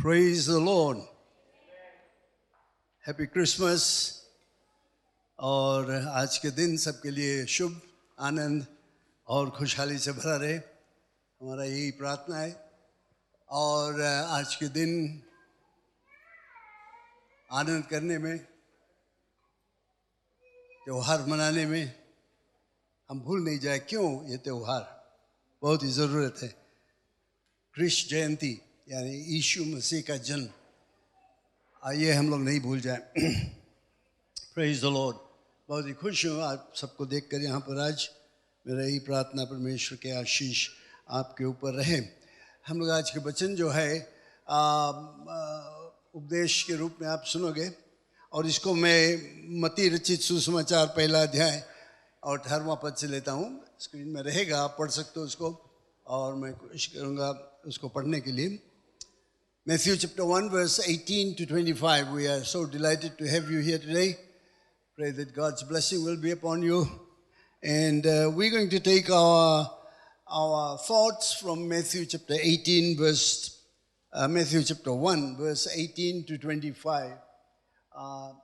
Praise the Lord. Happy Christmas. और आज के दिन सबके लिए शुभ, आनंद और खुशहाली से भरा रहे, हमारा यही प्रार्थना है। और आज के दिन आनंद करने में, त्यौहार मनाने में हम भूल नहीं जाए क्यों ये त्यौहार बहुत ही ज़रूरत है। कृष्ण जयंती यानी यीशु मसीह का जन्म, आइए हम लोग नहीं भूल जाएं। Praise the Lord. बहुत ही खुश हूँ आप सबको देखकर यहाँ पर आज। मेरा यही प्रार्थना परमेश्वर के आशीष आपके ऊपर रहे। हम लोग आज के वचन जो है उपदेश के रूप में आप सुनोगे, और इसको मैं मत्ती रचित सुसमाचार पहला अध्याय और 18वां पद से लेता हूँ। स्क्रीन में रहेगा, आप पढ़ सकते हो उसको, और मैं कोशिश करूँगा उसको पढ़ने के लिए। Matthew chapter 1 verse 18 to 25. We are so delighted to have you here today. Pray that God's blessing will be upon you. And we're going to take our thoughts from Matthew chapter 18 Matthew chapter 1 verse 18 to 25.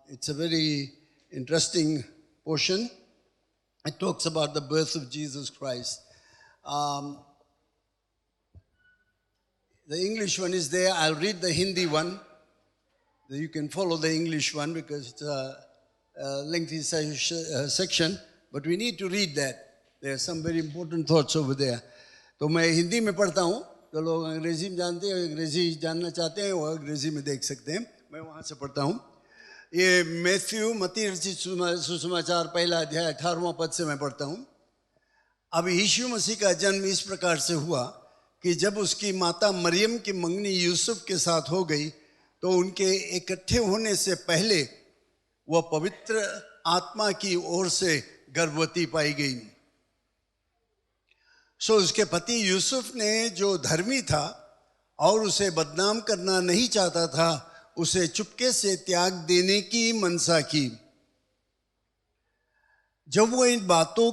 It's a very interesting portion. It talks about the birth of Jesus Christ. The English one is there. I'll read the Hindi one. You can follow the English one because it's a lengthy section, but we need to read that. There are some very important thoughts over there. तो मैं हिंदी में पढ़ता हूँ, जो लोग अंग्रेजी में जानते हैं, अंग्रेजी जानना चाहते हैं, वो अंग्रेजी में देख सकते हैं। मैं वहाँ से पढ़ता हूँ। ये मत्ती रचित सुसमाचार पहला अध्याय 18वां पद से मैं पढ़ता हूँ। अब यीशु मसीह का जन्म इस प्रकार से हुआ कि जब उसकी माता मरियम की मंगनी यूसुफ के साथ हो गई, तो उनके इकट्ठे होने से पहले वह पवित्र आत्मा की ओर से गर्भवती पाई गई। सो उसके पति यूसुफ ने, जो धर्मी था और उसे बदनाम करना नहीं चाहता था, उसे चुपके से त्याग देने की मनसा की। जब वो इन बातों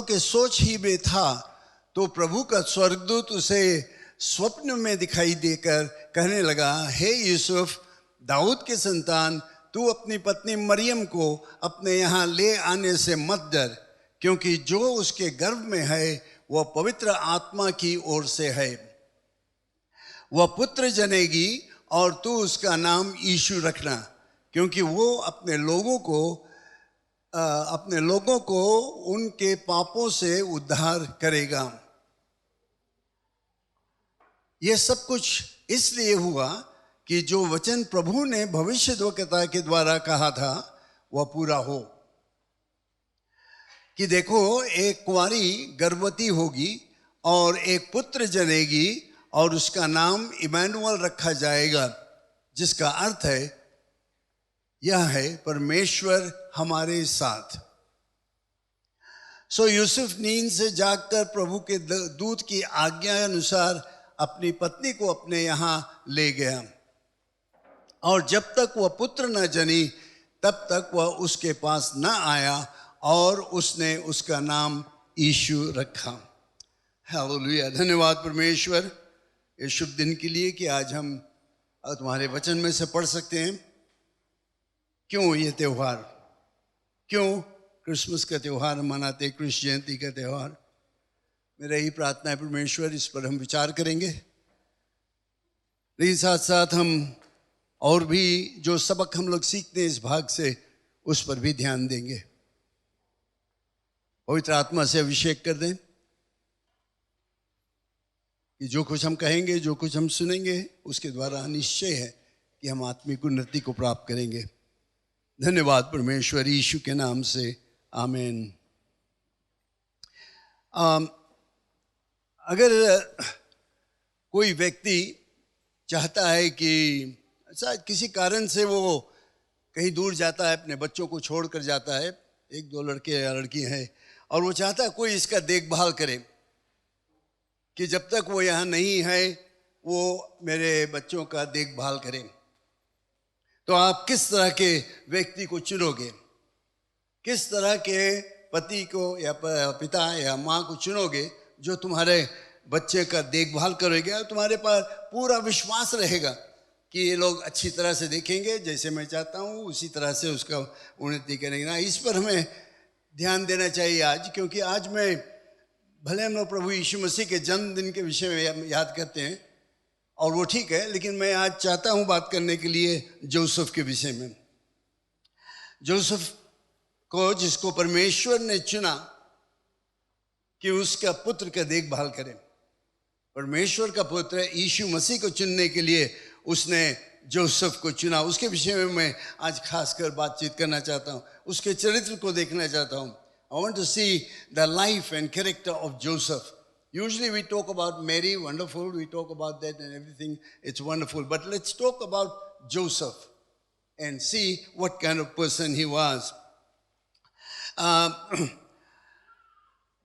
के सोच ही में था, तो प्रभु का स्वर्गदूत उसे स्वप्न में दिखाई देकर कहने लगा, हे यूसुफ, दाऊद के संतान, तू अपनी पत्नी मरियम को अपने यहाँ ले आने से मत डर, क्योंकि जो उसके गर्भ में है वह पवित्र आत्मा की ओर से है। वह पुत्र जनेगी और तू उसका नाम यीशु रखना, क्योंकि वो अपने लोगों को उनके पापों से उद्धार करेगा। यह सब कुछ इसलिए हुआ कि जो वचन प्रभु ने भविष्यद्वक्ता के द्वारा कहा था वह पूरा हो, कि देखो, एक कुंवारी गर्भवती होगी और एक पुत्र जनेगी और उसका नाम इमैनुअल रखा जाएगा, जिसका अर्थ है, यह है परमेश्वर हमारे साथ। सो यूसुफ नींद से जागकर प्रभु के दूत की आज्ञा अनुसार अपनी पत्नी को अपने यहाँ ले गया, और जब तक वह पुत्र न जनी तब तक वह उसके पास न आया, और उसने उसका नाम यीशु रखा। हालेलुया। धन्यवाद परमेश्वर इस शुभ दिन के लिए कि आज हम तुम्हारे वचन में से पढ़ सकते हैं। क्यों ये त्यौहार, क्यों क्रिसमस का त्यौहार मनाते, कृष्ण जयंती का त्यौहार। मेरा यही प्रार्थना है परमेश्वर, इस पर हम विचार करेंगे, लेकिन साथ साथ हम और भी जो सबक हम लोग सीखते हैं इस भाग से, उस पर भी ध्यान देंगे। पवित्र आत्मा से अभिषेक कर दें कि जो कुछ हम कहेंगे, जो कुछ हम सुनेंगे, उसके द्वारा निश्चय है कि हम आत्मिक उन्नति को प्राप्त करेंगे। धन्यवाद परमेश्वर, यीशु के नाम से आमीन। अगर कोई व्यक्ति चाहता है कि शायद किसी कारण से वो कहीं दूर जाता है, अपने बच्चों को छोड़कर जाता है, एक दो लड़के या लड़की हैं, और वो चाहता है कोई इसका देखभाल करे, कि जब तक वो यहाँ नहीं है वो मेरे बच्चों का देखभाल करें, तो आप किस तरह के व्यक्ति को चुनोगे? किस तरह के पति को या पिता या माँ को चुनोगे जो तुम्हारे बच्चे का देखभाल करोगे और तुम्हारे पास पूरा विश्वास रहेगा कि ये लोग अच्छी तरह से देखेंगे, जैसे मैं चाहता हूँ उसी तरह से उसका उन्नति करेंगे ना। इस पर हमें ध्यान देना चाहिए आज, क्योंकि आज मैं भले हम लोग प्रभु यीशु मसीह के जन्मदिन के विषय में याद करते हैं और वो ठीक है, लेकिन मैं आज चाहता हूँ बात करने के लिए जोसेफ के विषय में। जोसेफ को, जिसको परमेश्वर ने चुना कि उसका पुत्र का देखभाल करे, परमेश्वर का पुत्र यीशु मसीह को चुनने के लिए उसने जोसेफ को चुना, उसके विषय में मैं आज खासकर बातचीत करना चाहता हूँ, उसके चरित्र को देखना चाहता हूँ। I want to see the life and character of Joseph. Usually we talk about Mary, wonderful, we talk about that and everything, it's wonderful. But let's talk about Joseph and see what kind of person he was.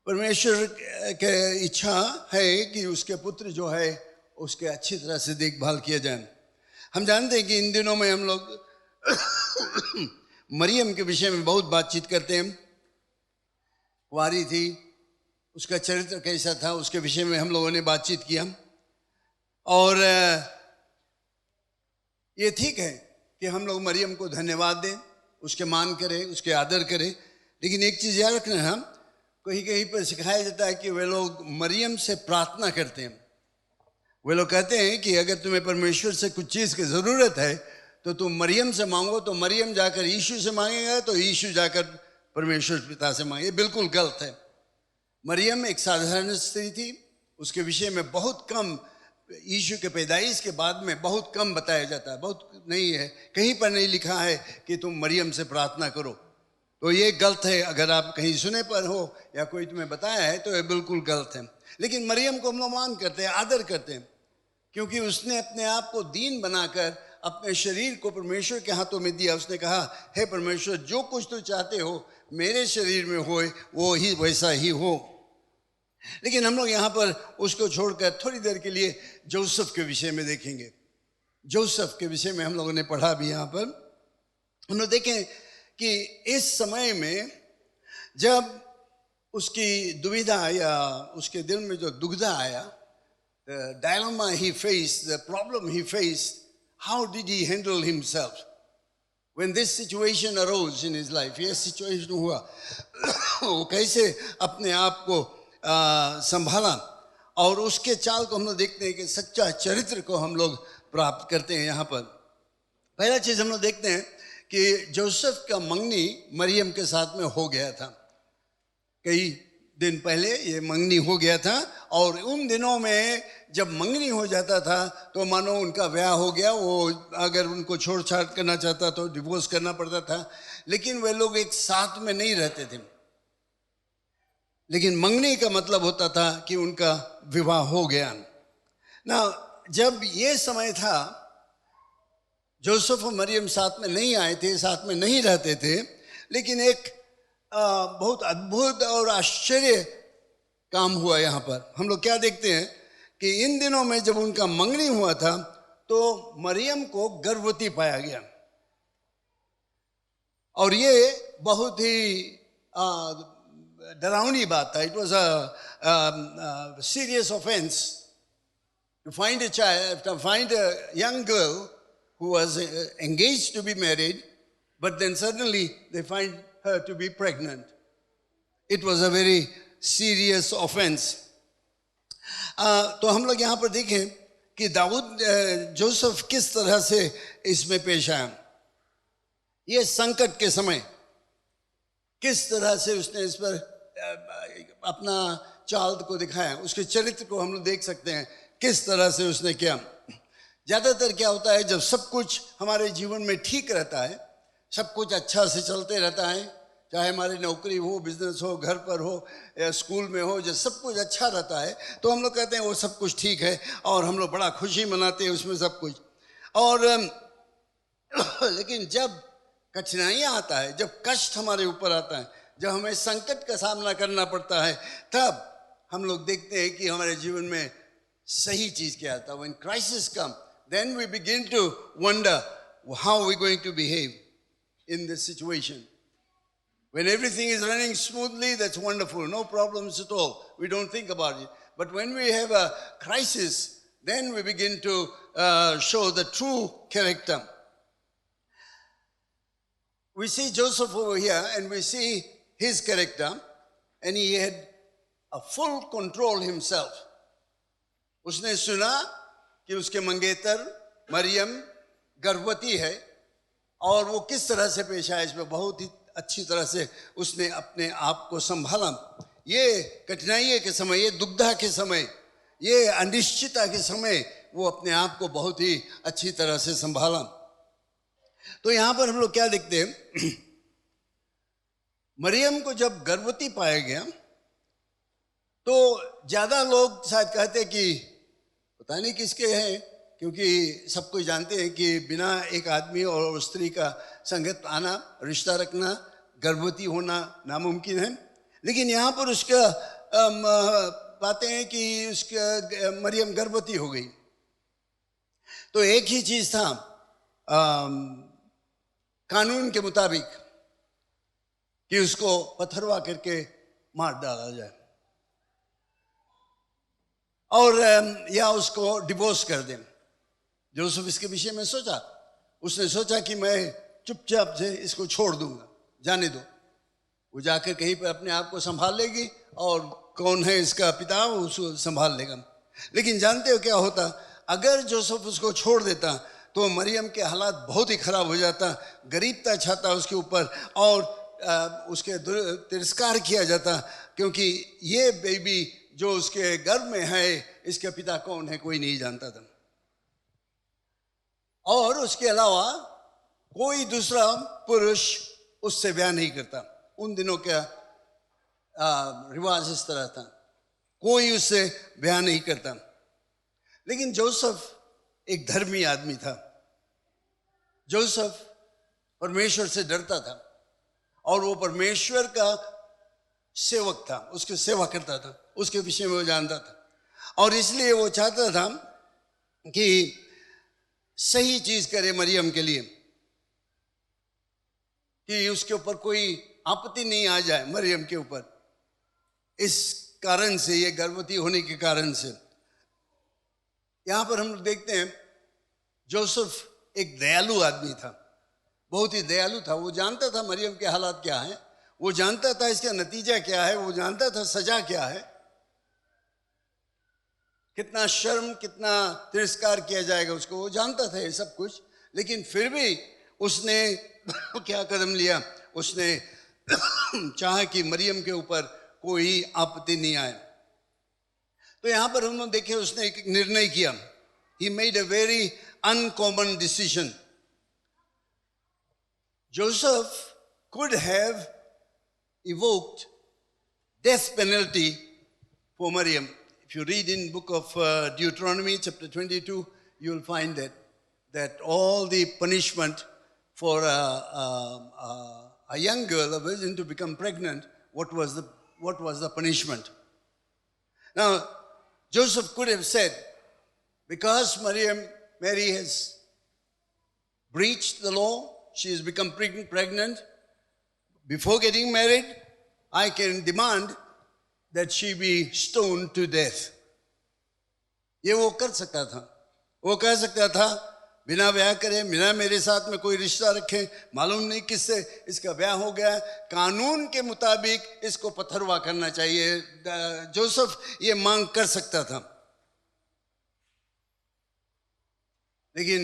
परमेश्वर की इच्छा है कि उसके पुत्र जो है उसके अच्छी तरह से देखभाल किया जाए। हम जानते हैं कि इन दिनों में हम लोग मरियम के विषय में बहुत बातचीत करते हैं। कुंवारी थी, उसका चरित्र कैसा था, उसके विषय में हम लोगों ने बातचीत किया। और ये ठीक है कि हम लोग मरियम को धन्यवाद दें, उसके मान करें, उसके आदर करें, लेकिन एक चीज़ याद रखना, हम कहीं कहीं पर सिखाया जाता है कि वे लोग मरियम से प्रार्थना करते हैं। वे लोग कहते हैं कि अगर तुम्हें परमेश्वर से कुछ चीज़ की ज़रूरत है तो तुम मरियम से मांगो, तो मरियम जाकर यीशु से मांगेगा तो यीशु जाकर परमेश्वर पिता से मांगे। ये बिल्कुल गलत है। मरियम एक साधारण स्त्री थी, उसके विषय में बहुत कम, यीशु के पैदाइश के बाद में बहुत कम बताया जाता है, बहुत नहीं है, कहीं पर नहीं लिखा है कि तुम मरियम से प्रार्थना करो, तो ये गलत है। अगर आप कहीं सुने पर हो या कोई तुम्हें बताया है तो ये बिल्कुल गलत है। लेकिन मरियम को हम लोग मान करते हैं, आदर करते हैं, क्योंकि उसने अपने आप को दीन बनाकर अपने शरीर को परमेश्वर के हाथों में दिया। उसने कहा, हे परमेश्वर, जो कुछ तू चाहते हो मेरे शरीर में होए वो ही वैसा ही हो। लेकिन हम लोग यहाँ पर उसको छोड़कर थोड़ी देर के लिए जोसेफ के विषय में देखेंगे। जोसेफ के विषय में हम लोगों ने पढ़ा भी, यहाँ पर हम लोग देखें कि इस समय में जब उसकी दुविधा या उसके दिल में जो दुविधा आया, the dilemma he faced, the problem he faced, how did he handle himself when this situation arose in his life? ये situation हुआ, वो कैसे अपने आप को संभाला, और उसके चाल को हम लोग देखते हैं कि सच्चा चरित्र को हम लोग प्राप्त करते हैं। यहाँ पर पहला चीज़ हम लोग देखते हैं कि जोसेफ का मंगनी मरियम के साथ में हो गया था। कई दिन पहले ये मंगनी हो गया था, और उन दिनों में जब मंगनी हो जाता था तो मानो उनका ब्याह हो गया। वो अगर उनको छोड़ छाड़ करना चाहता तो डिवोर्स करना पड़ता था, लेकिन वे लोग एक साथ में नहीं रहते थे। लेकिन मंगनी का मतलब होता था कि उनका विवाह हो गया ना। जब ये समय था, जोसेफ और मरियम साथ में नहीं आए थे, साथ में नहीं रहते थे, लेकिन एक बहुत अद्भुत और आश्चर्य काम हुआ। यहाँ पर हम लोग क्या देखते हैं कि इन दिनों में जब उनका मंगनी हुआ था तो मरियम को गर्भवती पाया गया, और ये बहुत ही डरावनी बात था। It was a serious offence to find a young girl who was engaged to be married, but then suddenly they find her to be pregnant. It was a very serious offense. तो हम लोग यहाँ पर देखें कि Joseph किस तरह से इसमें पेश आया। ये संकट के समय किस तरह से उसने इस पर अपना चाल को दिखाया, उसके चरित्र को हम लोग देख सकते हैं किस तरह से उसने किया। ज़्यादातर क्या होता है, जब सब कुछ हमारे जीवन में ठीक रहता है, सब कुछ अच्छा से चलते रहता है, चाहे हमारी नौकरी हो, बिजनेस हो, घर पर हो या स्कूल में हो, जब सब कुछ अच्छा रहता है तो हम लोग कहते हैं वो सब कुछ ठीक है, और हम लोग बड़ा खुशी मनाते हैं उसमें सब कुछ। और लेकिन जब कठिनाइयाँ आता है, जब कष्ट हमारे ऊपर आता है, जब हमें संकट का सामना करना पड़ता है, तब हम लोग देखते हैं कि हमारे जीवन में सही चीज़ क्या आता है। When crisis come, then we begin to wonder how we're going to behave in this situation. When everything is running smoothly, that's wonderful, no problems at all. We don't think about it. But when we have a crisis, then we begin to show the true character. We see Joseph over here and we see his character, and he had a full control himself. उसने सुना कि उसके मंगेतर मरियम गर्भवती है और वो किस तरह से पेश आया, इसमें बहुत ही अच्छी तरह से उसने अपने आप को संभाला. ये कठिनाई के समय, ये दुग्धा के समय, ये अनिश्चितता के समय वो अपने आप को बहुत ही अच्छी तरह से संभाला. तो यहां पर हम लोग क्या देखते हैं, मरियम को जब गर्भवती पाया गया तो ज्यादा लोग शायद कहते कि पता नहीं किसके हैं, क्योंकि सब कोई जानते हैं कि बिना एक आदमी और स्त्री का संगत आना, रिश्ता रखना, गर्भवती होना नामुमकिन है. लेकिन यहाँ पर उसका बातें हैं कि उसका मरियम गर्भवती हो गई. तो एक ही चीज था, कानून के मुताबिक कि उसको पथरवा करके मार डाला जाए और या उसको डिवोर्स कर दें. जोसेफ इसके विषय में सोचा. उसने सोचा कि मैं चुपचाप से इसको छोड़ दूंगा, जाने दो, वो जाकर कहीं पर अपने आप को संभाल लेगी और कौन है इसका पिता वो उसको संभाल लेगा. लेकिन जानते हो क्या होता, अगर जोसेफ उसको छोड़ देता तो मरियम के हालात बहुत ही खराब हो जाता, गरीबता छाता उसके ऊपर और उसके तिरस्कार किया जाता, क्योंकि ये बेबी जो उसके गर्भ में है इसका पिता कौन है कोई नहीं जानता था. और उसके अलावा कोई दूसरा पुरुष उससे ब्याह नहीं करता. उन दिनों का रिवाज इस तरह था, कोई उससे ब्याह नहीं करता. लेकिन जोसेफ एक धर्मी आदमी था. जोसेफ परमेश्वर से डरता था और वो परमेश्वर का सेवक था, उसकी सेवा करता था, उसके विषय में वो जानता था. और इसलिए वो चाहता था कि सही चीज करे मरियम के लिए, कि उसके ऊपर कोई आपत्ति नहीं आ जाए मरियम के ऊपर, इस कारण से, ये गर्भवती होने के कारण से. यहां पर हम लोग देखते हैं जोसेफ एक दयालु आदमी था, बहुत ही दयालु था. वो जानता था मरियम के हालात क्या है, वो जानता था इसका नतीजा क्या है, वो जानता था सजा क्या है, कितना शर्म, कितना तिरस्कार किया जाएगा उसको, वो जानता था ये सब कुछ. लेकिन फिर भी उसने क्या कदम लिया, उसने चाहा कि मरियम के ऊपर कोई आपत्ति नहीं आए. तो यहां पर हम लोग देखे उसने एक निर्णय किया. He made a very uncommon decision. Joseph could have evoked death penalty for Maryam. If you read in book of Deuteronomy chapter 22, you will find that all the punishment for a young girl, a virgin, to become pregnant, what was the punishment? Now, Joseph could have said, because Mary has breached the law, she has become pregnant, before getting married, I can demand that she be stoned to death. ये वो कर सकता था. वो कह सकता था बिना ब्याह करे, बिना मेरे साथ में कोई रिश्ता रखे, मालूम नहीं किससे इसका ब्याह हो गया, कानून के मुताबिक इसको पथरवा करना चाहिए. जोसेफ ये मांग कर सकता था. लेकिन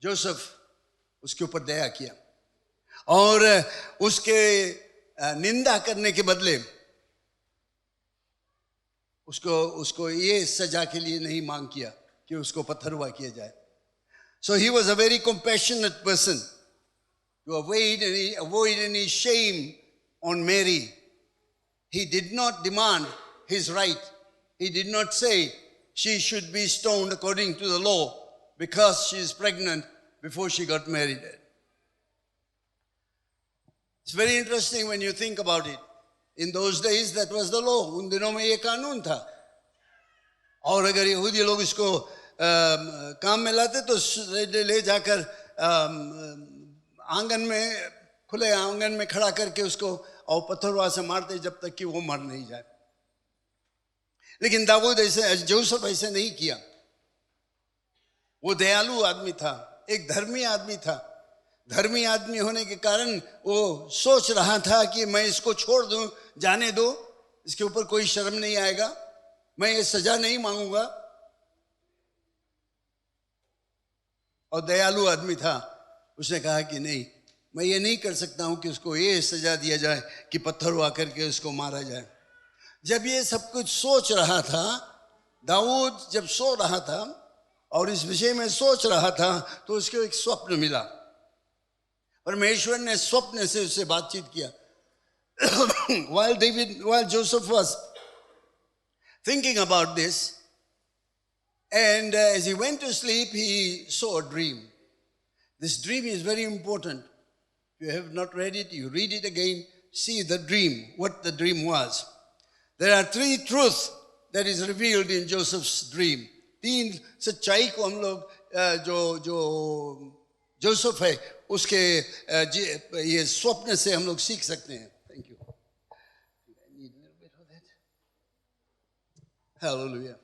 जोसेफ उसके ऊपर दया किया और उसके निंदा करने के बदले उसको ये सजा के लिए नहीं मांग किया कि उसको पथरवा किया जाए. So he was a very compassionate person to avoid any shame on Mary. He did not demand his right. He did not say she should be stoned according to the law because she is pregnant before she got married. It's very interesting when you think about it. In those days, that was the law. उन दिनों में ये कानून था. और अगर यहूदी लोग इसको काम में लाते तो ले जाकर आंगन में, खुले आंगन में खड़ा करके उसको और पत्थरवा से मारते जब तक कि वो मर नहीं जाए. लेकिन दाऊद ऐसे, जोसेफ ऐसे नहीं किया। वो दयालु आदमी था, एक धर्मी आदमी था। धर्मी आदमी होने के कारण वो सोच रहा था कि मैं इसको छोड़ दूं, जाने दो, इसके ऊपर कोई शर्म नहीं आएगा, मैं ये सजा नहीं मांगूंगा। और दयालु आदमी था, उसने कहा कि नहीं, मैं ये नहीं कर सकता हूं कि उसको ये सजा दिया जाए कि पत्थर हुआ करके उसको मारा जाए। जब ये सब कुछ सोच रहा था, दाऊद जब सो रहा था और इस विषय में सोच रहा था, तो उसको एक स्वप्न मिला। परमेश्वर ने स्वप्न से उससे बातचीत किया। while Joseph was thinking about this, and as he went to sleep, he saw a dream. This dream is very important. If you have not read it, you read it again, see the dream, what the dream was. There are three truths that is revealed in Joseph's dream. तीन सच्चाई को हम लोग जो Joseph है उसके ये स्वप्न से हम लोग सीख सकते हैं। Thank you. I need a little bit of that. Hallelujah.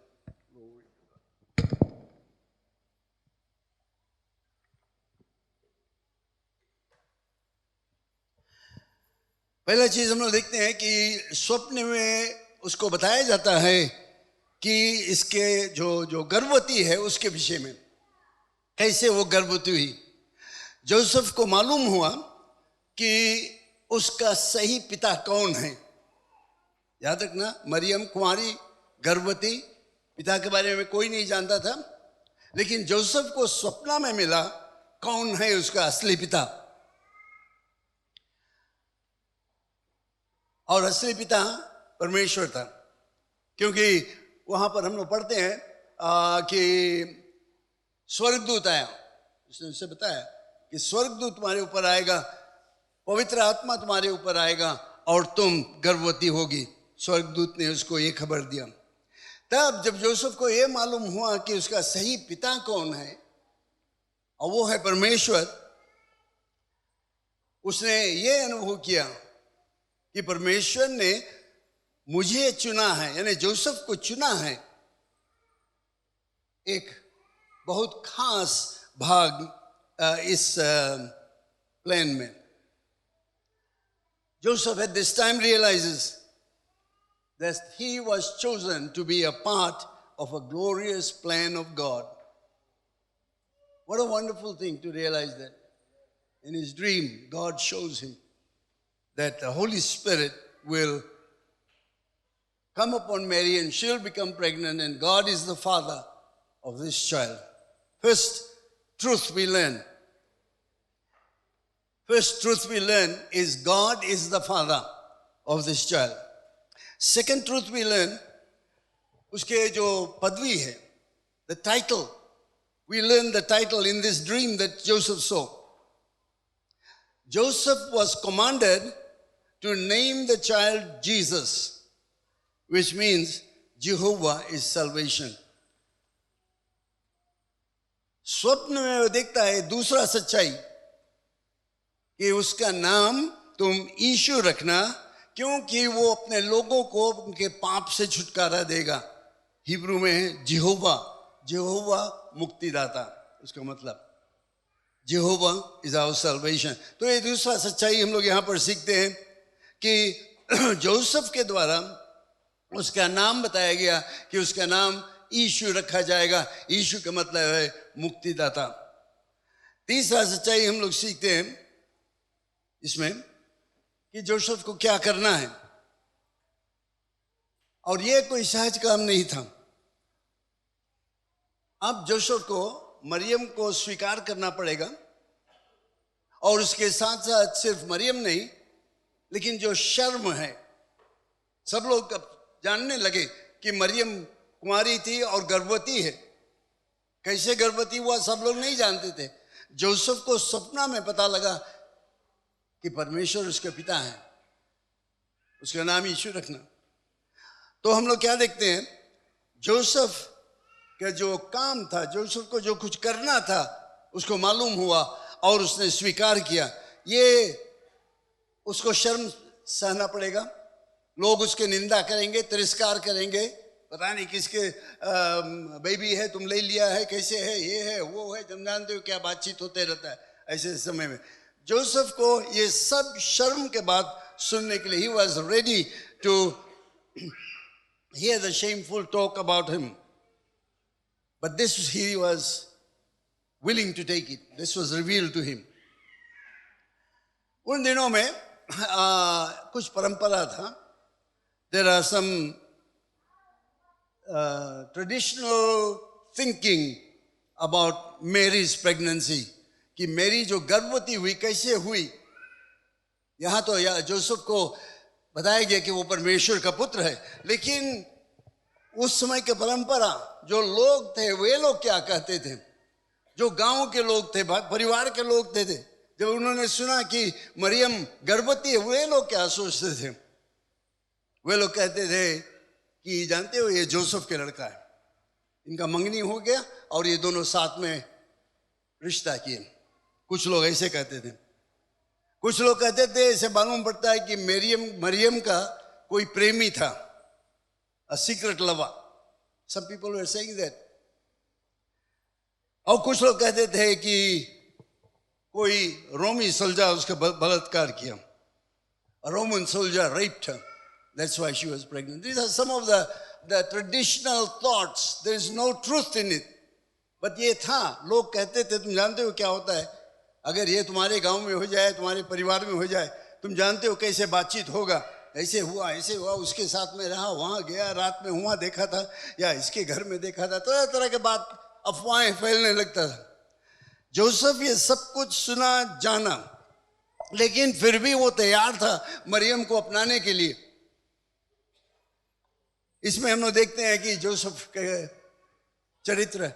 पहला चीज हम लोग देखते हैं कि स्वप्न में उसको बताया जाता है कि इसके जो गर्भवती है उसके विषय में, कैसे वो गर्भवती हुई। जोसेफ को मालूम हुआ कि उसका सही पिता कौन है। याद रखना, मरियम कुंवारी गर्भवती, पिता के बारे में कोई नहीं जानता था, लेकिन जोसेफ को स्वप्न में मिला कौन है उसका असली पिता। और असली पिता परमेश्वर था, क्योंकि वहां पर हम लोग पढ़ते हैं कि स्वर्गदूत आया, उसने उसे बताया कि स्वर्गदूत तुम्हारे ऊपर आएगा, पवित्र आत्मा तुम्हारे ऊपर आएगा और तुम गर्भवती होगी। स्वर्गदूत ने उसको ये खबर दिया। तब जब जोसेफ को ये मालूम हुआ कि उसका सही पिता कौन है और वो है परमेश्वर, उसने ये अनुभव किया कि परमेश्वर ने मुझे चुना है, यानी जोसेफ को चुना है एक बहुत खास भाग इस प्लान में। Joseph at this time realizes that he was chosen to be a part of a glorious plan of God. What a wonderful thing to realize that. In his dream, God shows him that the Holy Spirit will come upon Mary and she'll become pregnant, and God is the father of this child. First truth we learn is God is the father of this child. Second truth we learn, उसके जो पदवी है, the title, we learn the title in this dream that Joseph saw. Joseph was commanded to name the child Jesus, which means Jehovah is salvation. स्वप्न में वो देखता है दूसरा सच्चाई कि उसका नाम तुम यीशु रखना, क्योंकि वो अपने लोगों को उनके पाप से छुटकारा देगा। हिब्रू में है जेहोवा मुक्तिदाता, उसका मतलब जेहोवा इज आवर सल्वेशन। तो ये दूसरा सच्चाई हम लोग यहाँ पर सीखते हैं कि जोसेफ के द्वारा उसका नाम बताया गया कि उसका नाम यीशु रखा जाएगा। यीशु का मतलब है मुक्तिदाता। तीसरा सच्चाई हम लोग सीखते हैं इसमें कि जोसेफ को क्या करना है, और ये कोई सहज काम नहीं था। अब जोसेफ को मरियम को स्वीकार करना पड़ेगा, और उसके साथ साथ सिर्फ मरियम नहीं, लेकिन जो शर्म है, सब लोग अब जानने लगे कि मरियम कुंवारी थी और गर्भवती है। कैसे गर्भवती हुआ सब लोग नहीं जानते थे। जोसेफ को सपना में पता लगा कि परमेश्वर उसके पिता है, उसका नाम यीशु रखना। तो हम लोग क्या देखते हैं, जोसेफ का जो काम था, जोसेफ को जो कुछ करना था, उसको मालूम हुआ और उसने स्वीकार किया। ये उसको शर्म सहना पड़ेगा, लोग उसके निंदा करेंगे, तिरस्कार करेंगे, पता नहीं किसके बेबी है, तुम ले लिया है, कैसे है, ये है वो है, तुम जानते हो क्या बातचीत होते रहता है ऐसे समय में। जोसेफ को ये सब शर्म के बाद सुनने के लिए, he was ready to hear the shameful talk about him, but this he was willing to take it. This was revealed to him. उन दिनों में कुछ परंपरा था. There are some traditional thinking about Mary's pregnancy, कि मेरी जो गर्भवती हुई कैसे हुई. यहाँ तो जोसेफ को बताया गया कि वो परमेश्वर का पुत्र है, लेकिन उस समय के परंपरा जो लोग थे वे लोग क्या कहते थे, जो गांव के लोग थे, परिवार के लोग थे, जब उन्होंने सुना कि मरियम गर्भवती है, वे लोग क्या सोचते थे. वे लोग कहते थे कि जानते हो ये जोसेफ के लड़का है, इनका मंगनी हो गया और ये दोनों साथ में रिश्ता किए. कुछ लोग ऐसे कहते थे. कुछ लोग कहते थे, ऐसे मालूम पड़ता है कि मरियम का कोई प्रेमी था, a secret lover. Some people were saying that. और कुछ लोग कहते थे कि कोई रोमी सोल्जर उसका बलात्कार किया. A Roman soldier raped her. That's why she was pregnant. These are some of the traditional thoughts. There is no truth in it. But ये था, लोग कहते थे. तुम जानते हो क्या होता है, अगर ये तुम्हारे गांव में हो जाए, तुम्हारे परिवार में हो जाए, तुम जानते हो कैसे बातचीत होगा. ऐसे हुआ, उसके साथ में रहा, वहाँ गया, रात में वहाँ देखा था, या इसके घर में देखा था, तरह तरह के बात, अफवाहें फैलने लगता था. जोसेफ ये सब कुछ सुना जाना, लेकिन फिर भी वो तैयार था मरियम को अपनाने के लिए. इसमें हम लोग देखते हैं कि जोसेफ के चरित्र,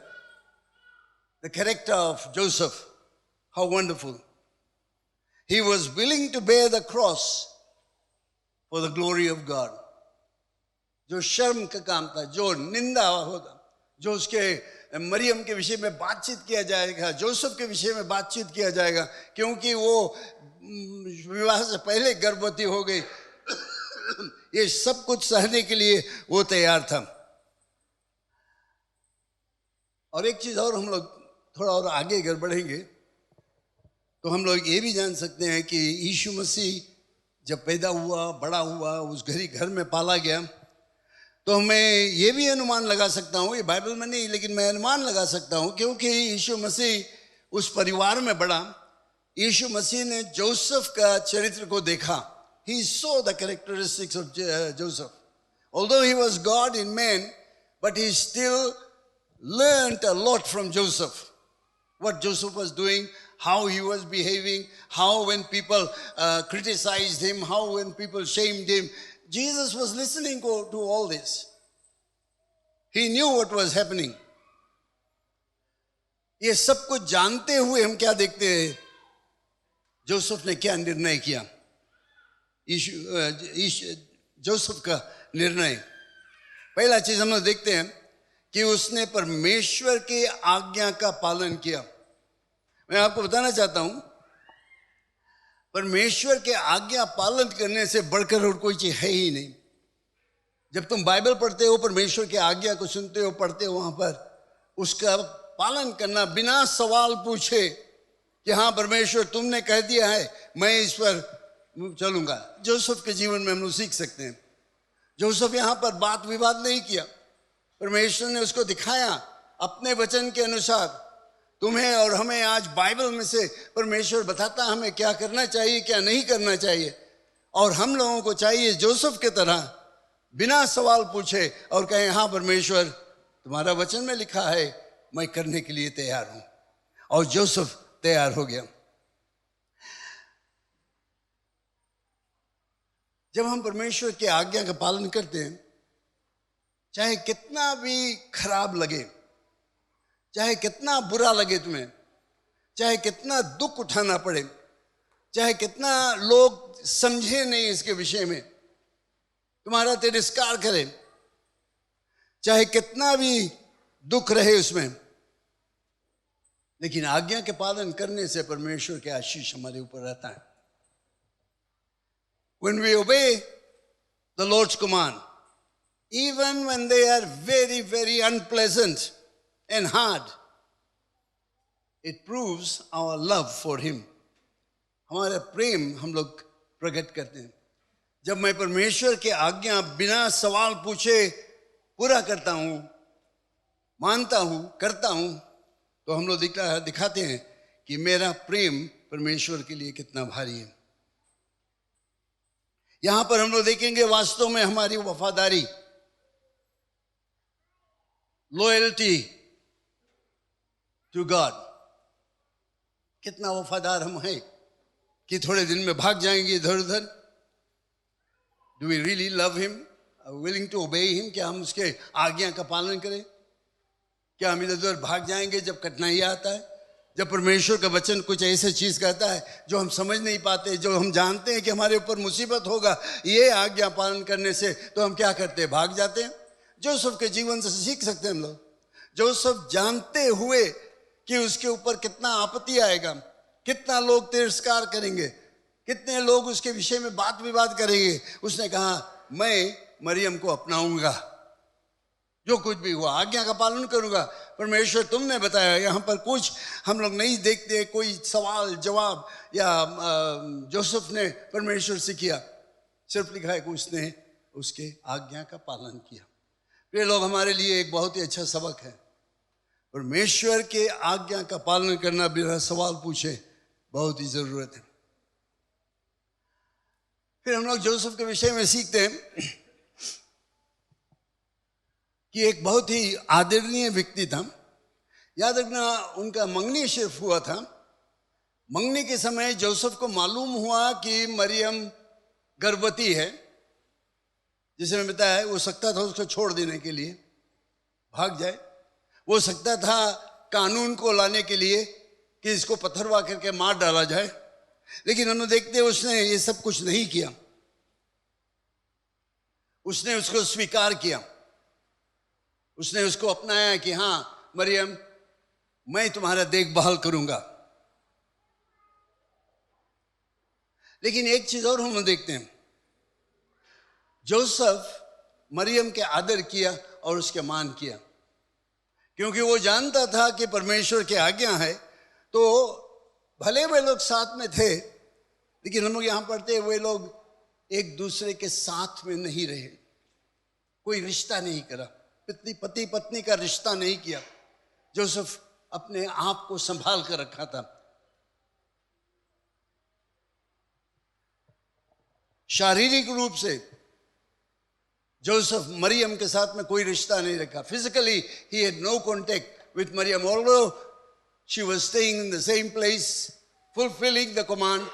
the character of Joseph, how wonderful. He was willing to bear the cross for the glory of God. जो शर्म का काम था, जो निंदा होता, जो उसके मरियम के विषय में बातचीत किया जाएगा, जोसेफ के विषय में बातचीत किया जाएगा, क्योंकि वो विवाह से पहले गर्भवती हो गई. ये सब कुछ सहने के लिए वो तैयार था. और एक चीज और, हम लोग थोड़ा और आगे अगर बढ़ेंगे तो हम लोग ये भी जान सकते हैं कि यीशु मसीह जब पैदा हुआ, बड़ा हुआ, उस घर में पाला गया, तो मैं ये भी अनुमान लगा सकता हूँ, ये बाइबल में नहीं लेकिन मैं अनुमान लगा सकता हूँ, क्योंकि यीशु मसीह उस परिवार में बड़ा. यीशु मसीह ने जोसेफ का चरित्र को देखा. He saw the characteristics of Joseph. Although he was God in man, but he still learned a lot from Joseph. What Joseph was doing, how he was behaving, how when people criticized him, how when people shamed him. Jesus was listening to all this. He knew what was happening. ये सब कुछ जानते हुए हम क्या देखते हैं, Joseph ने क्या निर्णय किया. जोसेफ का निर्णय, पहला चीज हम लोग देखते हैं कि उसने परमेश्वर की आज्ञा का पालन किया. मैं आपको बताना चाहता हूं, परमेश्वर के आज्ञा पालन करने से बढ़कर और कोई चीज है ही नहीं. जब तुम बाइबल पढ़ते हो, परमेश्वर की आज्ञा को सुनते हो, पढ़ते हो, वहां पर उसका पालन करना बिना सवाल पूछे कि हाँ परमेश्वर तुमने कह दिया है, मैं इस पर चलूंगा. जोसेफ के जीवन में हम लोग सीख सकते हैं. जोसेफ यहां पर बात विवाद नहीं किया. परमेश्वर ने उसको दिखाया अपने वचन के अनुसार. तुम्हें और हमें आज बाइबल में से परमेश्वर बताता हमें क्या करना चाहिए, क्या नहीं करना चाहिए. और हम लोगों को चाहिए जोसेफ के तरह बिना सवाल पूछे और कहें हाँ परमेश्वर तुम्हारा वचन में लिखा है, मैं करने के लिए तैयार हूं. और जोसेफ तैयार हो गया. जब हम परमेश्वर की आज्ञा का पालन करते हैं, चाहे कितना भी खराब लगे, चाहे कितना बुरा लगे तुम्हें, चाहे कितना दुख उठाना पड़े, चाहे कितना लोग समझे नहीं इसके विषय में, तुम्हारा तिरस्कार करें, चाहे कितना भी दुख रहे उसमें, लेकिन आज्ञा के पालन करने से परमेश्वर के आशीष हमारे ऊपर रहता है. When we obey the Lord's command, even when they are very, very unpleasant and hard, it proves our love for him. हमारा प्रेम हम लोग प्रकट करते हैं. जब मैं परमेश्वर की आज्ञा बिना सवाल पूछे पूरा करता हूं, मानता हूं, करता हूं, तो हम लोग दिखाते हैं कि मेरा प्रेम परमेश्वर के लिए कितना भारी है. यहां पर हम लोग देखेंगे वास्तव में हमारी वफादारी, लॉयल्टी टू गॉड, कितना वफादार हम हैं कि थोड़े दिन में भाग जाएंगे इधर उधर. Do we really love him, willing to obey him? क्या हम उसके आज्ञा का पालन करें? क्या हम इधर उधर भाग जाएंगे जब कठिनाई आता है, जब परमेश्वर का वचन कुछ ऐसे चीज कहता है जो हम समझ नहीं पाते, जो हम जानते हैं कि हमारे ऊपर मुसीबत होगा ये आज्ञा पालन करने से, तो हम क्या करते हैं? भाग जाते हैं. जोसेफ के जीवन से सीख सकते हैं हम लोग. जोसेफ जानते हुए कि उसके ऊपर कितना आपत्ति आएगा, कितना लोग तिरस्कार करेंगे, कितने लोग उसके विषय में बात विवाद करेंगे, उसने कहा मैं मरियम को अपनाऊंगा, जो कुछ भी हुआ आज्ञा का पालन करूंगा. परमेश्वर तुमने बताया. यहाँ पर कुछ हम लोग नहीं देखते कोई सवाल जवाब या जोसेफ ने परमेश्वर से किया, सिर्फ लिखा है कि उसने उसके आज्ञा का पालन किया. ये लोग हमारे लिए एक बहुत ही अच्छा सबक है. परमेश्वर के आज्ञा का पालन करना बिना सवाल पूछे बहुत ही जरूरत है. फिर हम लोग जोसेफ के विषय में सीखते हैं कि एक बहुत ही आदरणीय व्यक्ति था. याद रखना, उनका मंगनी सिर्फ हुआ था. मंगनी के समय जोसेफ को मालूम हुआ कि मरियम गर्भवती है. जिसे मैं बताया, वो सकता था उसको छोड़ देने के लिए भाग जाए, वो सकता था कानून को लाने के लिए कि इसको पत्थरवा करके मार डाला जाए, लेकिन उन्होंने देखते उसने ये सब कुछ नहीं किया. उसने उसको स्वीकार किया, उसने उसको अपनाया कि हाँ मरियम, मैं तुम्हारा देखभाल करूंगा. लेकिन एक चीज और हम देखते हैं, जोसेफ मरियम के आदर किया और उसके मान किया, क्योंकि वो जानता था कि परमेश्वर की आज्ञा है. तो भले वे लोग साथ में थे, लेकिन हम लोग यहां पढ़ते वे लोग एक दूसरे के साथ में नहीं रहे, कोई रिश्ता नहीं करा, पति पत्नी का रिश्ता नहीं किया. जोसेफ अपने आप को संभाल कर रखा था. शारीरिक रूप से जोसेफ मरियम के साथ में कोई रिश्ता नहीं रखा. Physically he had no contact with Mariam, although she was staying in the same place, fulfilling the command,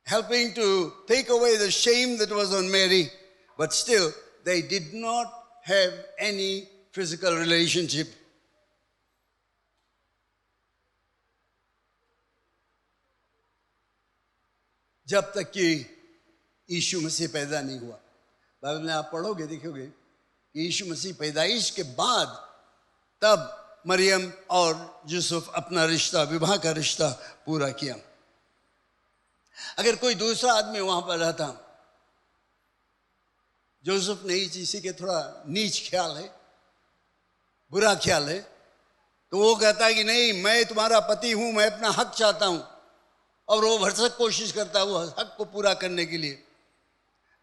helping to take away the shame that was on Mary, but still they did not have any physical relationship. जब तक कि यीशु मसीह पैदा नहीं हुआ. Bible में आप पढ़ोगे देखोगे कि यीशु मसीह पैदाइश के बाद तब मरियम और यूसुफ अपना रिश्ता, विवाह का रिश्ता पूरा किया. अगर कोई दूसरा आदमी वहां पर रहता, जोसेफ ने इसी के थोड़ा नीच ख्याल है, बुरा ख्याल है, तो वो कहता है कि नहीं मैं तुम्हारा पति हूं, मैं अपना हक चाहता हूं, और वो भरसक कोशिश करता है वो हक को पूरा करने के लिए.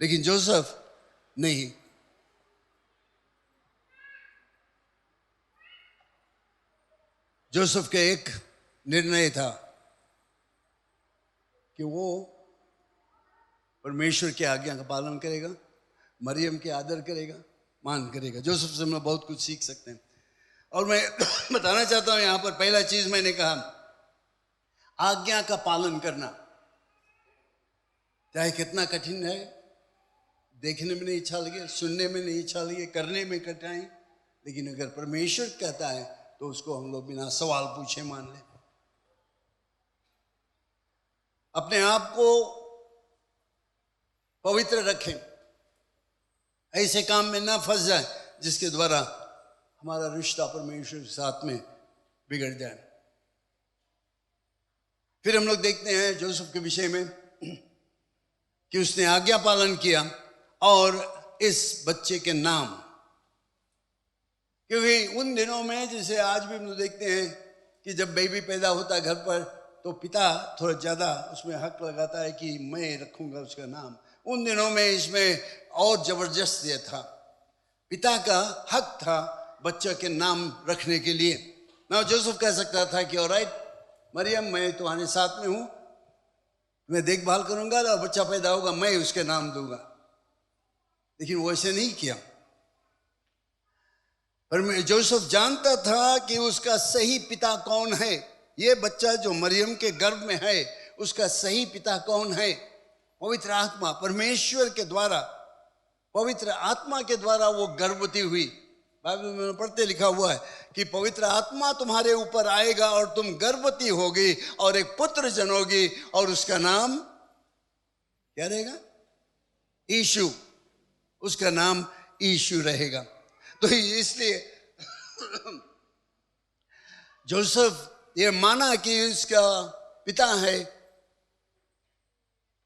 लेकिन जोसेफ नहीं. जोसेफ का एक निर्णय था कि वो परमेश्वर की आज्ञा का पालन करेगा, मरियम के आदर करेगा, मान करेगा. जोसेफ से हम लोग बहुत कुछ सीख सकते हैं. और मैं बताना चाहता हूं यहां पर पहला चीज मैंने कहा, आज्ञा का पालन करना चाहे कितना कठिन है, देखने में नहीं अच्छा लगे, सुनने में नहीं अच्छा लगे, करने में कठिनाई, लेकिन अगर परमेश्वर कहता है तो उसको हम लोग बिना सवाल पूछे मान लें. अपने आप को पवित्र रखें, ऐसे काम में ना फंस जाए जिसके द्वारा हमारा रिश्ता परमेश्वर के साथ में बिगड़ जाए. फिर हम लोग देखते हैं जोसेफ के विषय में कि उसने आज्ञा पालन किया और इस बच्चे के नाम, क्योंकि उन दिनों में जैसे आज भी हम लोग देखते हैं कि जब बेबी पैदा होता है घर पर तो पिता थोड़ा ज़्यादा उसमें हक लगाता है कि मैं रखूंगा उसका नाम। उन दिनों में इसमें और ज़बरदस्त ये था, पिता का हक था बच्चे के नाम रखने के लिए। ना जोसेफ कह सकता था कि ऑलराइट मरियम, मैं तुम्हारे साथ में हूँ, मैं देखभाल करूंगा और बच्चा पैदा होगा मैं उसके नाम दूंगा, लेकिन वो ऐसे नहीं किया। पर जोसेफ जानता था कि उसका सही पिता कौन है, ये बच्चा जो मरियम के गर्भ में है उसका सही पिता कौन है। पवित्र आत्मा, परमेश्वर के द्वारा, पवित्र आत्मा के द्वारा वो गर्भवती हुई। बाइबल में पढ़ते लिखा हुआ है कि पवित्र आत्मा तुम्हारे ऊपर आएगा और तुम गर्भवती होगी और एक पुत्र जनोगी और उसका नाम क्या रहेगा? यीशु। उसका नाम यीशु रहेगा। तो इसलिए जोसेफ ये माना कि उसका पिता है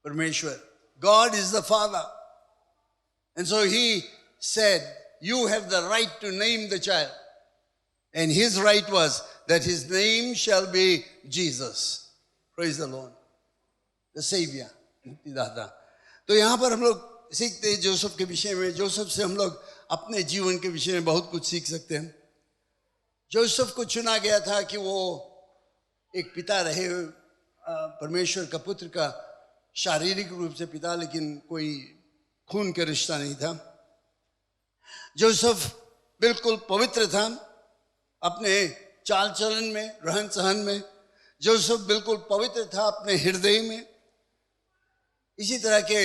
परमेश्वर, God is the Father, and so he said, you have the right to name the child, and his right was that his name shall be Jesus. Praise the Lord, the Savior, मुक्तिदाता। तो यहाँ पर हम लोग सीखते हैं Joseph के विषय में। जोसेफ से हम लोग अपने जीवन के विषय में बहुत कुछ सीख सकते हैं। जोसेफ को चुना गया था कि वो एक पिता रहे, परमेश्वर का पुत्र का शारीरिक रूप से पिता, लेकिन कोई खून का रिश्ता नहीं था। जोसेफ बिल्कुल पवित्र था अपने चाल चलन में, रहन सहन में। जोसेफ बिल्कुल पवित्र था अपने हृदय में। इसी तरह के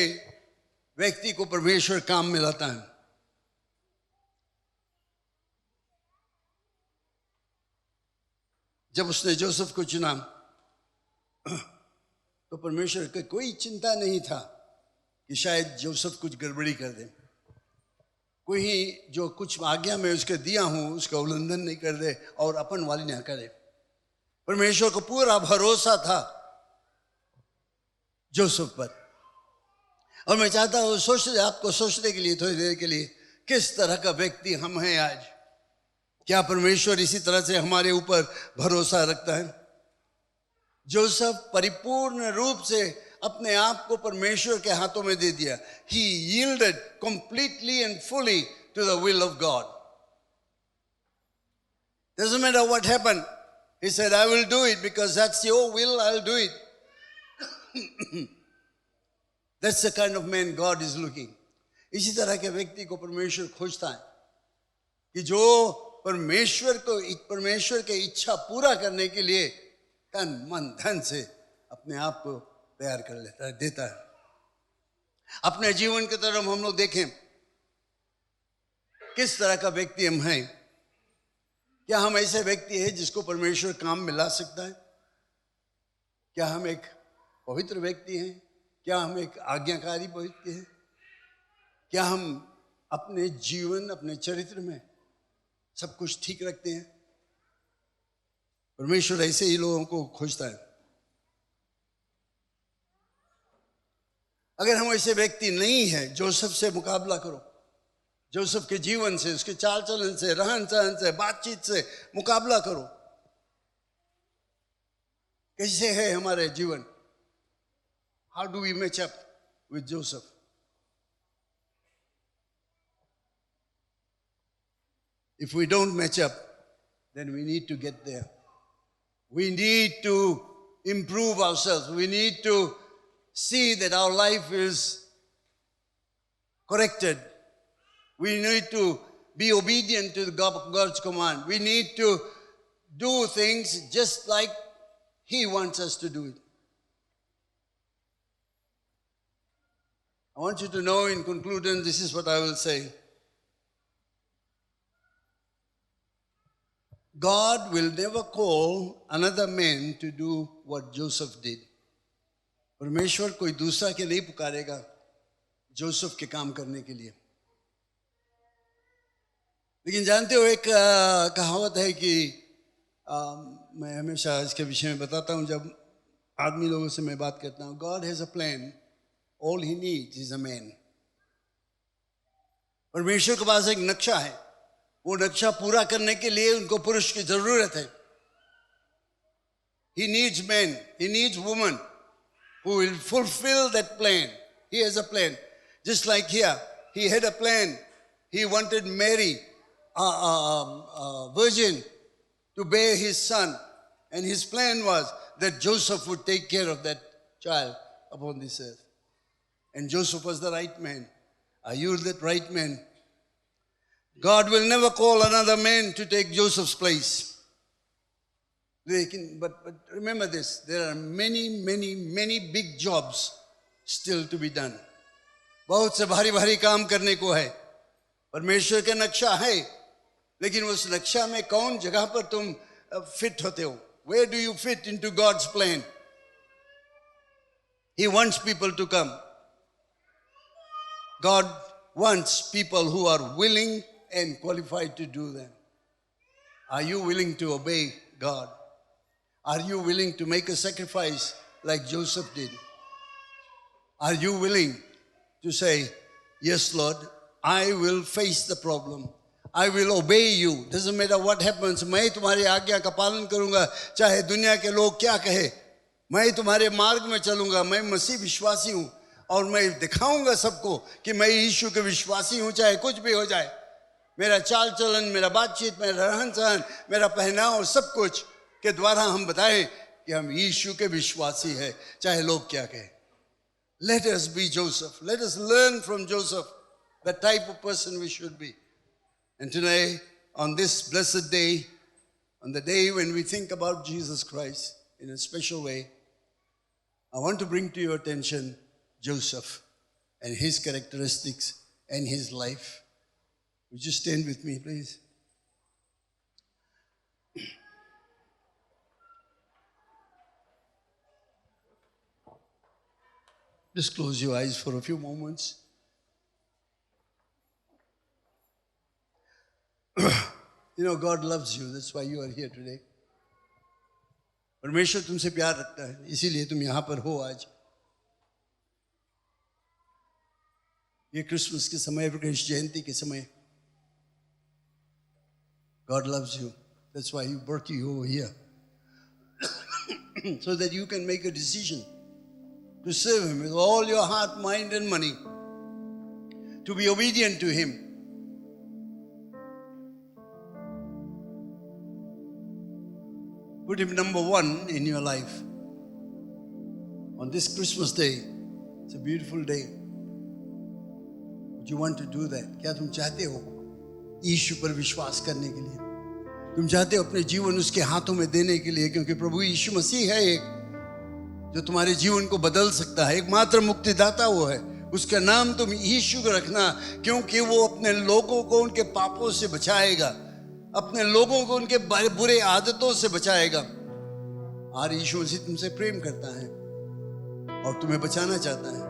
व्यक्ति को परमेश्वर काम में लाता है। जब उसने जोसेफ को चुना तो परमेश्वर को कोई चिंता नहीं था कि शायद जोसेफ कुछ गड़बड़ी कर दे, कोई जो कुछ आज्ञा में उसके दिया हूं उसका उल्लंघन नहीं कर दे और अपन वाली ना करे। परमेश्वर को पूरा भरोसा था जोसेफ पर। और मैं चाहता हूं आपको सोचने के लिए थोड़ी देर के लिए, किस तरह का व्यक्ति हम हैं आज। क्या परमेश्वर इसी तरह से हमारे ऊपर भरोसा रखता है? जोसेफ परिपूर्ण रूप से अपने आप को परमेश्वर के हाथों में दे दिया। He yielded completely and fully to the will of God. Doesn't matter what happened. He said, I will do it because that's your will, I'll do it. That's the kind of man God is looking. इसी तरह के व्यक्ति को परमेश्वर खोजता है कि जो परमेश्वर के इच्छा पूरा करने के लिए तन मन धन से अपने आप को तैयार कर लेता है, देता है। अपने जीवन की तरफ हम लोग देखें किस तरह का व्यक्ति हम हैं। क्या हम ऐसे व्यक्ति हैं जिसको परमेश्वर काम में ला सकता है? क्या हम एक पवित्र व्यक्ति हैं? क्या हम एक आज्ञाकारी व्यक्ति हैं? क्या हम अपने जीवन, अपने चरित्र में सब कुछ ठीक रखते हैं? परमेश्वर ऐसे ही लोगों को खोजता है। अगर हम ऐसे व्यक्ति नहीं हैं, जोसेफ से मुकाबला करो। जोसेफ के जीवन से, उसके चाल चलन से, रहन सहन से, बातचीत से मुकाबला करो। कैसे है हमारे जीवन? How do we match up with Joseph? If we don't match up, then we need to get there. We need to improve ourselves. We need to see that our life is corrected. We need to be obedient to God's command. We need to do things just like He wants us to do it. I want you to know, in conclusion, this is what I will say. God will never call another man to do what Joseph did. परमेश्वर कोई दूसरा के नहीं पुकारेगा Joseph के काम करने के लिए। लेकिन जानते हो, एक कहावत है कि मैं हमेशा इसके विषय में बताता हूँ जब आदमी लोगों से मैं बात करता हूँ। God has a plan. All he needs is a man. परमेश्वर के पास एक नक्शा है, वो नक्शा पूरा करने के लिए उनको पुरुष की जरूरत है. He needs men, he needs women who will fulfill that plan. He has a plan. Just like here, he had a plan. He wanted Mary, a virgin, to bear his son. And his plan was that Joseph would take care of that child upon this earth. And Joseph was the right man. Are you that right man? God will never call another man to take Joseph's place. But remember this, there are many big jobs still to be done. बहुत से भारी भारी काम करने को है. परमेश्वर का नक्शा है, लेकिन उस नक्शा में कौन जगह पर तुम फिट होते हो? Where do you fit into God's plan? He wants people to come. God wants people who are willing and qualified to do them. Are you willing to obey God? Are you willing to make a sacrifice like Joseph did? Are you willing to say, yes, Lord, I will face the problem. I will obey you. Doesn't matter what happens. मैं तुम्हारी आज्ञा का पालन करूंगा, चाहे दुनिया के लोग क्या कहे. मैं तुम्हारे मार्ग में चलूंगा. मैं मसीह विश्वासी हूं और मैं दिखाऊंगा सबको कि मैं यीशु के विश्वासी हूं, चाहे कुछ भी हो जाए. मेरा चाल चलन, मेरा बातचीत, मेरा रहन सहन, मेरा पहनाव, सब कुछ के द्वारा हम बताएं कि हम यीशु के विश्वासी हैं, चाहे लोग क्या कहें. Let us be Joseph. Let us learn from Joseph the type of person we should be. And today, on this blessed day, on the day when we think about Jesus Christ in a special way, I want to bring to your attention Joseph and his characteristics and his life. Would you stand with me, please? Just close your eyes for a few moments. You know, God loves you. That's why you are here today. परमेश्वर तुमसे प्यार रखता है, इसीलिए तुम यहाँ पर हो आज. ये क्रिसमस के समय, कृष्ण जयंती के समय. God loves you. That's why He brought you over here. So that you can make a decision to serve Him with all your heart, mind and money. To be obedient to Him. Put Him number one in your life. On this Christmas day, it's a beautiful day. Would you want to do that? क्या तुम चाहते हो यीशु पर विश्वास करने के लिए? तुम चाहते हो अपने जीवन उसके हाथों में देने के लिए? क्योंकि प्रभु यीशु मसीह है एक जो तुम्हारे जीवन को बदल सकता है. एकमात्र मुक्तिदाता वो है. उसका नाम तुम यीशु को रखना, क्योंकि वो अपने लोगों को उनके पापों से बचाएगा, अपने लोगों को उनके बुरे आदतों से बचाएगा. और यीशु मसीह तुमसे प्रेम करता है और तुम्हें बचाना चाहता है,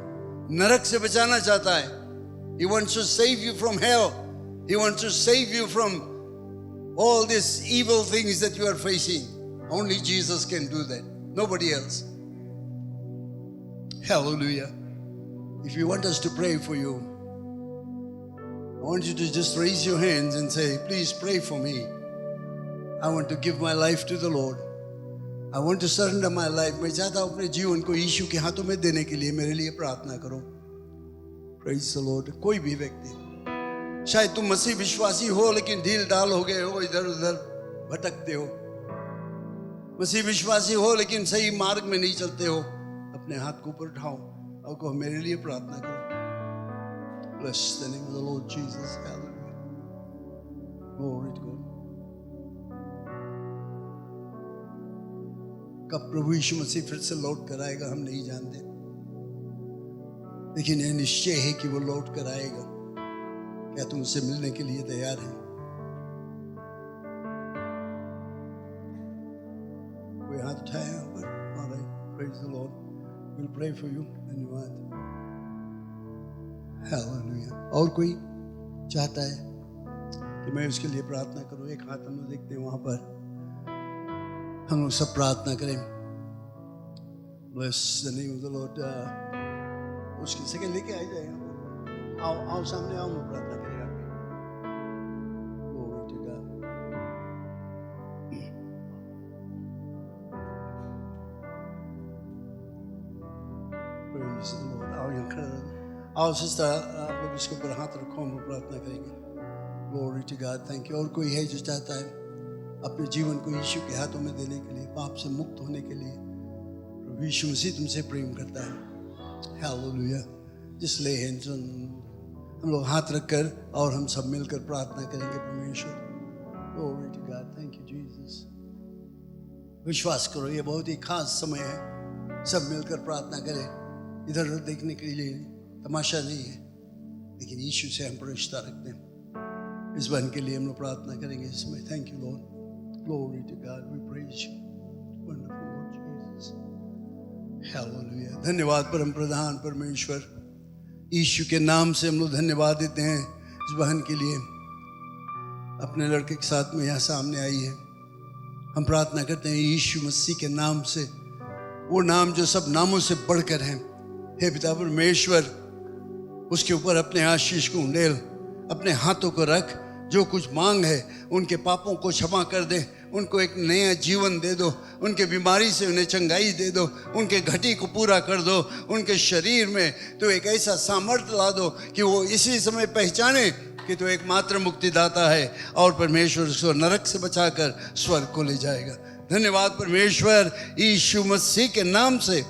नरक से बचाना चाहता है. He wants to save you from hell. He wants to save you from all these evil things that you are facing. Only Jesus can do that. Nobody else. Hallelujah. If you want us to pray for you, I want you to just raise your hands and say, please pray for me. I want to give my life to the Lord. I want to surrender my life. मैं चाहता हूँ अपने जीवन को यीशु के हाथों में देने के लिए मेरे लिए प्रार्थना करो. Praise the Lord. कोई भी व्यक्ति, शायद तुम मसीह विश्वासी हो लेकिन ढील डाल हो गए हो, इधर उधर भटकते हो. मसीह विश्वासी हो लेकिन सही मार्ग में नहीं चलते हो. अपने हाथ को ऊपर उठाओ और कहो, मेरे लिए प्रार्थना करो. Bless the name of the Lord Jesus. Hallelujah. Glory to God. कब प्रभु यीशु मसीह फिर से लौट कर आएगा हम नहीं जानते, लेकिन यह निश्चय है कि वो लौट कर आएगा. क्या तुम उससे मिलने के लिए तैयार हैं? कोई हाथ उठाया यहाँ पर? All right. Praise the Lord. We'll pray for you. धन्यवाद. Hallelujah. और कोई चाहता है कि मैं उसके लिए प्रार्थना करूं? एक हाथ हम लोग देखते हैं वहां पर. हम लोग सब प्रार्थना करें. Bless the name of the Lord. उसकी सेकंड लेके आ जाए. आओ आओ सामने आओ, मैं प्रार्थना करेगा. Praise the Lord. आओ यहाँ खड़े रहो। आओ सिस्टर, आप लोग इसके ऊपर हाथ रखो, हम लोग प्रार्थना करेंगे। Glory to God. Thank you. और कोई है जो चाहता है अपने जीवन को यीशु के हाथों में देने के लिए, पाप से मुक्त होने के लिए? प्रभु यीशु मसीह तुमसे प्रेम करता है। Hallelujah. Just lay hands on. हम लोग हाथ रखकर और हम सब मिलकर प्रार्थना करेंगे परमेश्वर। Glory to God. Thank you Jesus. विश्वास करो ये बहुत ही खास समय है, सब मिलकर प्रार्थना करें। इधर उधर देखने के लिए तमाशा नहीं है, लेकिन यीशु से हम रिश्ता रखते हैं। इस बहन के लिए हम लोग प्रार्थना करेंगे इसमें। Thank you Lord, glory to God, we praise you, wonderful Lord Jesus, hallelujah. धन्यवाद परम प्रधान परमेश्वर, यीशु के नाम से हम लोग धन्यवाद देते हैं इस बहन के लिए, अपने लड़के के साथ में यहाँ सामने आई है। हम प्रार्थना करते हैं यीशु मसीह के नाम से, वो नाम जो सब नामों से बढ़कर है। हे पिता परमेश्वर, उसके ऊपर अपने आशीष को उंडेल, अपने हाथों को रख, जो कुछ मांग है उनके पापों को क्षमा कर दे, उनको एक नया जीवन दे दो, उनके बीमारी से उन्हें चंगाई दे दो, उनके घटी को पूरा कर दो, उनके शरीर में तो एक ऐसा सामर्थ्य ला दो कि वो इसी समय पहचाने कि तो एकमात्र मुक्तिदाता है और परमेश्वर उसको नरक से बचाकर स्वर्ग को ले जाएगा। धन्यवाद परमेश्वर, यीशु मसीह के नाम से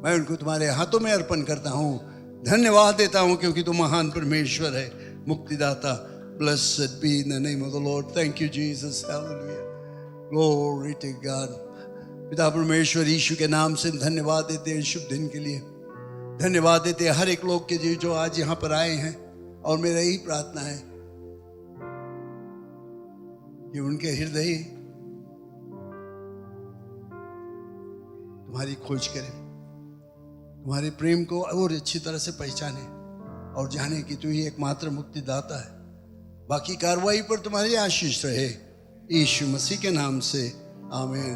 मैं उनको तुम्हारे हाथों में अर्पण करता हूँ। धन्यवाद देता हूँ क्योंकि तुम महान परमेश्वर है, मुक्तिदाता। Blessed be in the name of the Lord. Thank you Jesus. Hallelujah. Glory to God. पिता परमेश्वर, यीशु के नाम से धन्यवाद देते हैं शुभ दिन के लिए। धन्यवाद देते हैं हर एक लोग के लिए जो आज यहाँ पर आए हैं, और मेरा यही प्रार्थना है कि उनके हृदय तुम्हारी खोज करें, तुम्हारे प्रेम को और अच्छी तरह से पहचाने और जाने कि तू ही एकमात्र मुक्तिदाता है। बाकी कार्रवाई पर तुम्हारी आशीष रहे, यीशु मसीह के नाम से, आमीन।